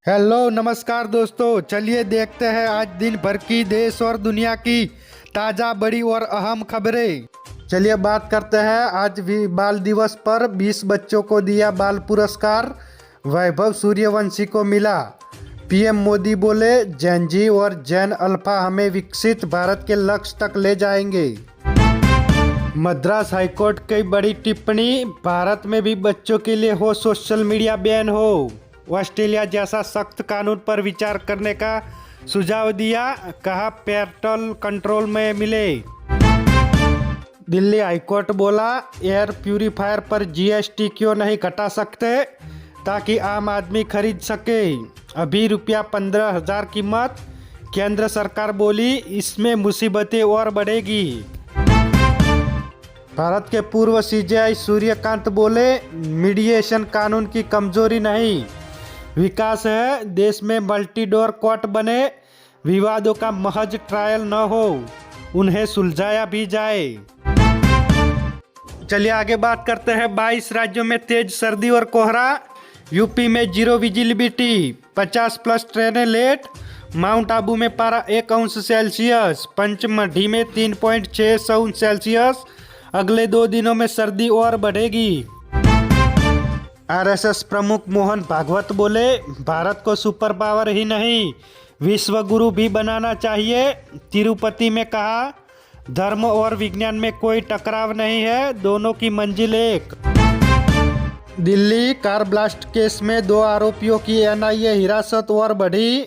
Hello नमस्कार दोस्तों, चलिए देखते हैं आज दिन भर की देश और दुनिया की ताज़ा बड़ी और अहम खबरें। चलिए बात करते हैं आज भी बाल दिवस पर 20 बच्चों को दिया बाल पुरस्कार। वैभव सूर्यवंशी को मिला। पीएम मोदी बोले जेन जी और जेन अल्फा हमें विकसित भारत के लक्ष्य तक ले जाएंगे। मद्रास हाईकोर्ट की बड़ी टिप्पणी, भारत में भी बच्चों के लिए हो सोशल मीडिया बैन हो। ऑस्ट्रेलिया जैसा सख्त कानून पर विचार करने का सुझाव दिया, कहा पेरेंटल कंट्रोल में मिले। दिल्ली हाईकोर्ट बोला एयर प्यूरीफायर पर जीएसटी क्यों नहीं घटा सकते ताकि आम आदमी खरीद सके। अभी ₹15,000 कीमत। केंद्र सरकार बोली इसमें मुसीबतें और बढ़ेगी। भारत के पूर्व सीजेआई सूर्यकांत बोले मीडिएशन कानून की कमजोरी नहीं, विकास है। देश में मल्टी डोर कोर्ट बने, विवादों का महज ट्रायल न हो, उन्हें सुलझाया भी जाए। चलिए आगे बात करते हैं। 22 राज्यों में तेज सर्दी और कोहरा। यूपी में 0 विजिबिलिटी, 50+ ट्रेनें लेट। माउंट आबू में पारा 1 अंश सेल्सियस, पंचमढ़ी में 3.6 अंश सेल्सियस। अगले 2 दिनों में सर्दी और बढ़ेगी। आरएसएस प्रमुख मोहन भागवत बोले भारत को सुपर पावर ही नहीं विश्व गुरु भी बनाना चाहिए। तिरुपति में कहा धर्म और विज्ञान में कोई टकराव नहीं है, दोनों की मंजिल एक। दिल्ली कार ब्लास्ट केस में 2 आरोपियों की एनआईए हिरासत और बढ़ी।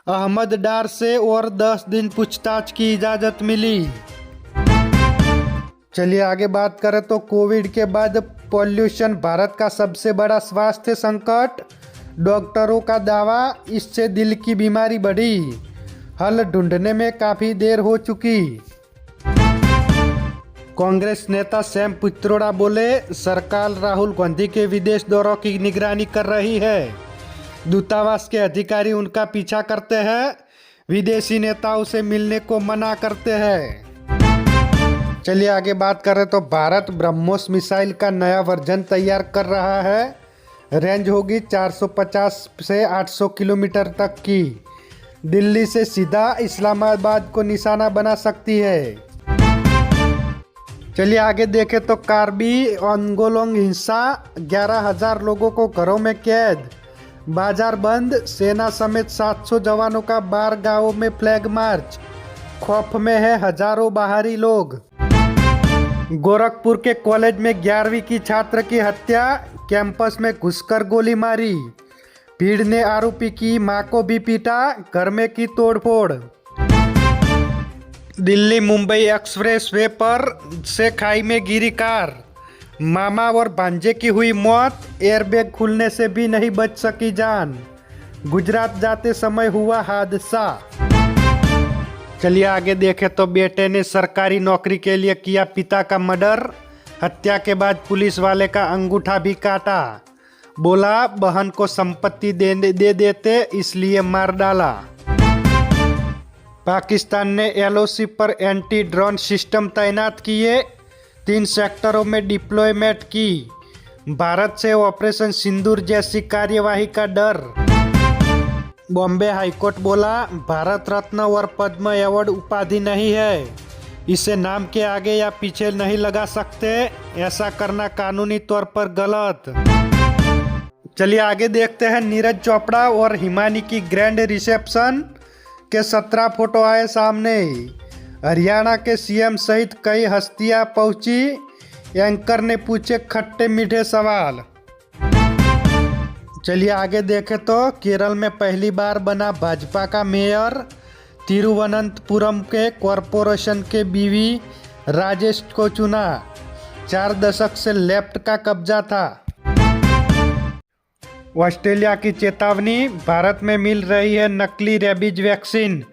अहमद डार से और 10 दिन पूछताछ की इजाज़त मिली। चलिए आगे बात करें तो कोविड के बाद पॉल्यूशन भारत का सबसे बड़ा स्वास्थ्य संकट। डॉक्टरों का दावा इससे दिल की बीमारी बढ़ी। हल ढूंढने में काफ़ी देर हो चुकी। कांग्रेस नेता सैम पित्रोड़ा बोले सरकार राहुल गांधी के विदेश दौरों की निगरानी कर रही है। दूतावास के अधिकारी उनका पीछा करते हैं, विदेशी नेताओं से मिलने को मना करते हैं। चलिए आगे बात करें तो भारत ब्रह्मोस मिसाइल का नया वर्जन तैयार कर रहा है। रेंज होगी 450 से 800 किलोमीटर तक की। दिल्ली से सीधा इस्लामाबाद को निशाना बना सकती है। चलिए आगे देखें तो कार्बी आंदोलन हिंसा, 11,000 लोगों को घरों में कैद। बाजार बंद, सेना समेत 700 जवानों का 12 गांवों में फ्लैग मार्च। खौफ में है हजारों बाहरी लोग। गोरखपुर के कॉलेज में 11वीं की छात्र की हत्या, कैंपस में घुसकर गोली मारी। भीड़ ने आरोपी की मां को भी पीटा, घर में की तोड़फोड़। दिल्ली मुंबई एक्सप्रेस वे पर से खाई में गिरी कार, मामा और भांजे की हुई मौत। एयरबैग खुलने से भी नहीं बच सकी जान। गुजरात जाते समय हुआ हादसा। चलिए आगे देखें तो बेटे ने सरकारी नौकरी के लिए किया पिता का मर्डर। हत्या के बाद पुलिस वाले का अंगूठा भी काटा। बोला बहन को संपत्ति दे देते इसलिए मार डाला। पाकिस्तान ने एलओसी पर एंटी ड्रोन सिस्टम तैनात किए, 3 सेक्टरों में डिप्लॉयमेंट की। भारत से ऑपरेशन सिंदूर जैसी कार्यवाही का डर। बॉम्बे हाईकोर्ट बोला भारत रत्न और पद्म अवार्ड उपाधि नहीं है, इसे नाम के आगे या पीछे नहीं लगा सकते, ऐसा करना कानूनी तौर पर गलत। चलिए आगे देखते हैं। नीरज चोपड़ा और हिमानी की ग्रैंड रिसेप्शन के 17 फोटो आए सामने। हरियाणा के सीएम सहित कई हस्तियां पहुंची। एंकर ने पूछे खट्टे मीठे सवाल। चलिए आगे देखें तो केरल में पहली बार बना भाजपा का मेयर। तिरुवनंतपुरम के कॉरपोरेशन के बीवी राजेश को चुना। 4 दशक से लेफ्ट का कब्जा था। ऑस्ट्रेलिया की चेतावनी, भारत में मिल रही है नकली रेबीज वैक्सीन।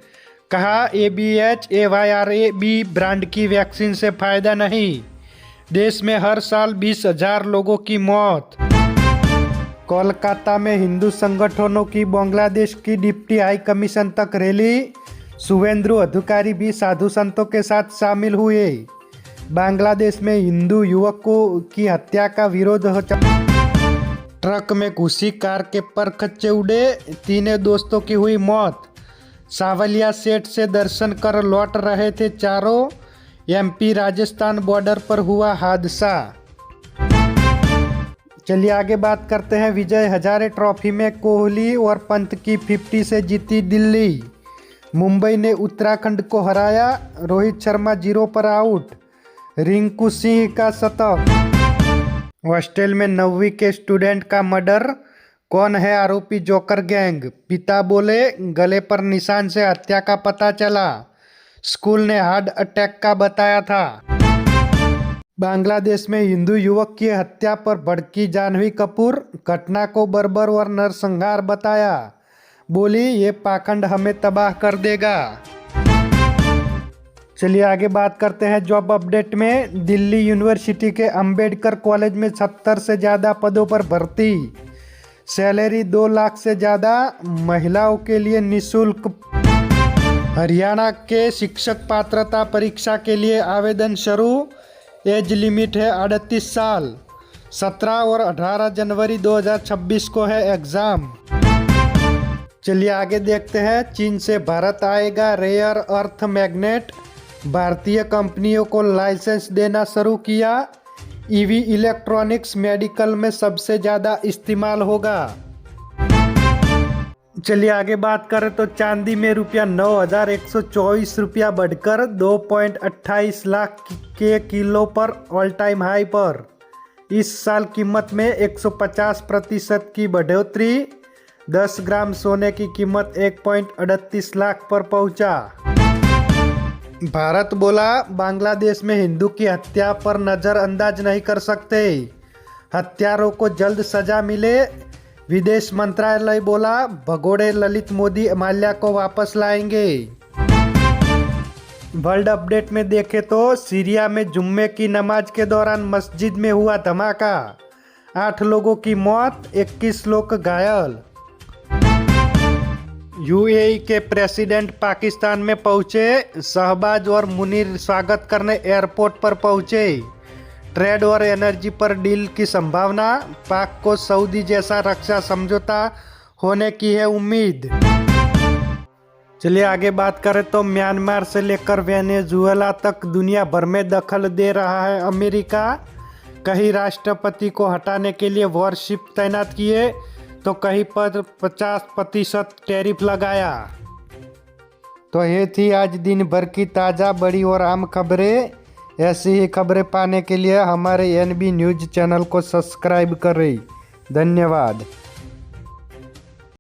कहा ABHAYRAB ब्रांड की वैक्सीन से फायदा नहीं। देश में हर साल 20,000 लोगों की मौत। कोलकाता में हिंदू संगठनों की बांग्लादेश की डिप्टी हाई कमीशन तक रैली। शुभेंदु अधिकारी भी साधु संतों के साथ शामिल हुए। बांग्लादेश में हिंदू युवकों की हत्या का विरोध ट्रक में घुसी कार के परखच्चे उड़े, 3 दोस्तों की हुई मौत। सावलिया सेठ से दर्शन कर लौट रहे थे चारों, एमपी राजस्थान बॉर्डर पर हुआ हादसा। चलिए आगे बात करते हैं। विजय हजारे ट्रॉफी में कोहली और पंत की 50 से जीती दिल्ली। मुंबई ने उत्तराखंड को हराया, रोहित शर्मा 0 पर आउट, रिंकू सिंह का शतक। हॉस्टल में 9वीं के स्टूडेंट का मर्डर, कौन है आरोपी? Joker gang. पिता बोले, गले पर निशान से हत्या का पता चला, स्कूल ने हार्ट अटैक का बताया था। बांग्लादेश में हिंदू युवक की हत्या पर भड़की जाह्नवी कपूर, घटना को बर्बर और नरसंहार बताया, बोली ये पाखंड हमें तबाह कर देगा। चलिए आगे बात करते हैं जॉब अपडेट में। दिल्ली यूनिवर्सिटी के अंबेडकर कॉलेज में 70 से ज़्यादा पदों पर भर्ती, सैलरी 2 लाख से ज़्यादा, महिलाओं के लिए निःशुल्क। हरियाणा के शिक्षक पात्रता परीक्षा के लिए आवेदन शुरू, एज लिमिट है 38 साल, 17 और 18 जनवरी 2026 को है एग्ज़ाम। चलिए आगे देखते हैं। चीन से भारत आएगा रेयर अर्थ मैग्नेट, भारतीय कंपनियों को लाइसेंस देना शुरू किया, ईवी इलेक्ट्रॉनिक्स मेडिकल में सबसे ज़्यादा इस्तेमाल होगा। चलिए आगे बात करें तो चांदी में रुपया 9,124 रुपया बढ़कर 2.28 लाख के किलो पर ऑल टाइम हाई पर। इस साल कीमत में 150% की बढ़ोतरी, 10 ग्राम सोने की कीमत 1.38 लाख पर पहुंचा। भारत बोला, बांग्लादेश में हिंदू की हत्या पर नज़रअंदाज नहीं कर सकते, हत्यारों को जल्द सजा मिले। विदेश मंत्रालय बोला, भगोड़े ललित मोदी माल्या को वापस लाएंगे। वर्ल्ड अपडेट में देखें तो सीरिया में जुम्मे की नमाज के दौरान मस्जिद में हुआ धमाका, 8 लोगों की मौत, 21 लोग घायल। यूएई के प्रेसिडेंट पाकिस्तान में पहुंचे, शहबाज और मुनीर स्वागत करने एयरपोर्ट पर पहुंचे। ट्रेड और एनर्जी पर डील की संभावना, पाक को सऊदी जैसा रक्षा समझौता होने की है उम्मीद। चलिए आगे बात करें तो म्यांमार से लेकर वेनेजुएला तक दुनिया भर में दखल दे रहा है अमेरिका। कहीं राष्ट्रपति को हटाने के लिए वॉरशिप तैनात किए तो कहीं पर 50% टैरिफ लगाया। तो ये थी आज दिन भर की ताज़ा बड़ी और आम खबरें। ऐसी ही खबरें पाने के लिए हमारे NB न्यूज़ चैनल को सब्सक्राइब करें। धन्यवाद।